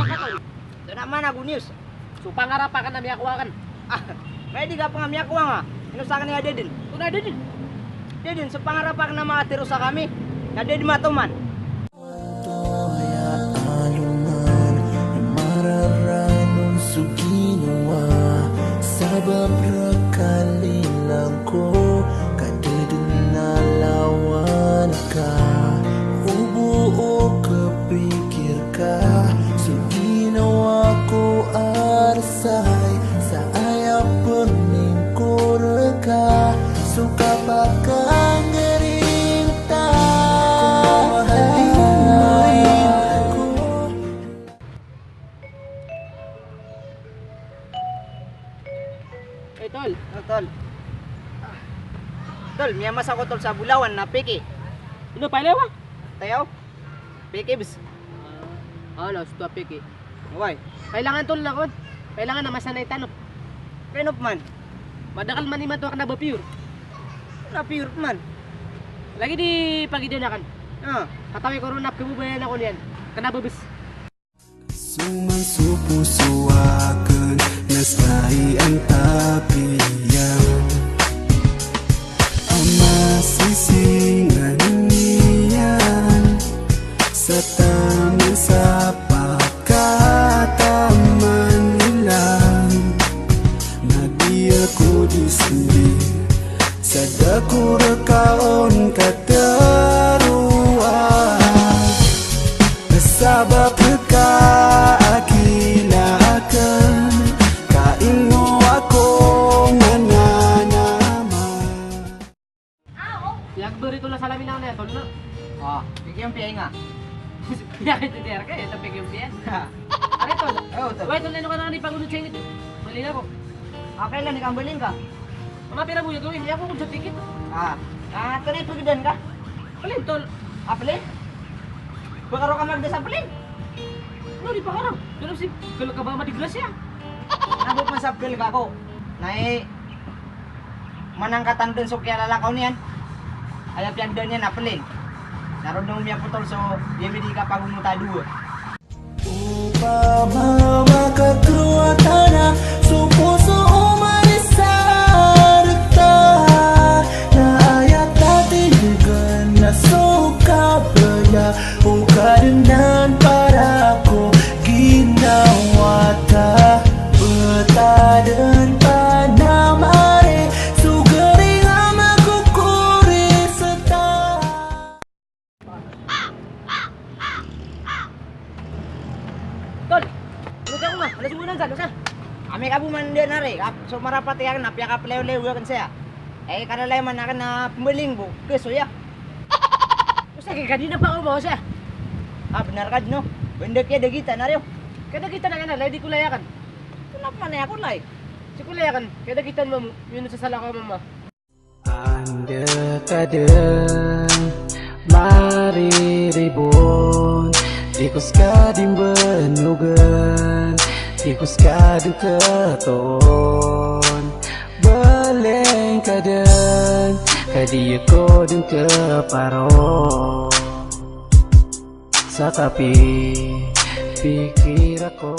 ka tol. Sana man ako news. So pangarapan ka na miya kuha kan. Kaya di ka pangamiyak ko nga. Inusakan ni Adedin. Tuna din. Adedin, sa pangarapan na mga tiro sa kami. Adedin matuman. Alungan mararanon sa ginawa sa babrakali lang ko kadadunalawan ka ubuo kapikir ka sa ginawa ko arsay sa ayap pening ko reka suka pakangering ta Tol. Tol. Tol, miyamas ako tol sa Bulawan na piki. Ino pa lewa? Tayaw. Piki bis. Ano, sto piki. Why? Kailangan tol na kon. Kailangan na masanay tanong. Kanop man. Madakal man ni mato ka na ba pure. Na pure man. Lagi di pagidyo na kan. Katawi ko ron na kibubayan ako niyan. Kanababis. Sumansupusuakan nasai ang tapiyan ang masisingan niyan sa tamang sapagkataman nilang nadi ako disini sa dakurakaon kataruan sabab kaakilakan kaingo ako nananaman. Yagberi tol sa lamin na tol na. Piki yung piyay nga. Yakit di der ka, ito pig yung piyan. Are tol. Tol. Wait, tol na ka na ni pagunod sa inyo. Mali na ko. Okay lang, ikambalin ka. Mama pira mo yung gawin, iya ko kung sa ticket. Tunay pagidan ka. Palin tol. Apalin? Bakaro ka magda sa apalin. Ano di pa karang? Pero si kalau ka ba madiglas ya? Nabot man sa apel ka ko. Nay, manangkatan dun so kaya lalakaw niyan. Ayap yan dun yan apalin. Naroon nung miya putol so di ka pagumuta dua. Upama makakruatana supuso umarisarta na ayat tatinugan na suka baya ukarenan para ko ginawa ta betadan panamare sugering amakukuri seta. Tol. Ano ka ko ma? Alas unan sa dosa. Kami kabu man din nari. So marapat yan napya ka plew-lew kan saya. Kadalay man akan na pembeling bu. Keso ya. Basta kay kanina pa ako mo siya. Benar kan no. Benda kaya dagita naryo. Kada kita na kana, lady kulayakan. Kenapa na ako lay? Si kulayakan, kada kita mo yun sa sala ko mama. Anda kadang mariribun tikus kading benugan tikus kadang keton beleng kadang kadiya ko deng keparon sa tapi pikir ako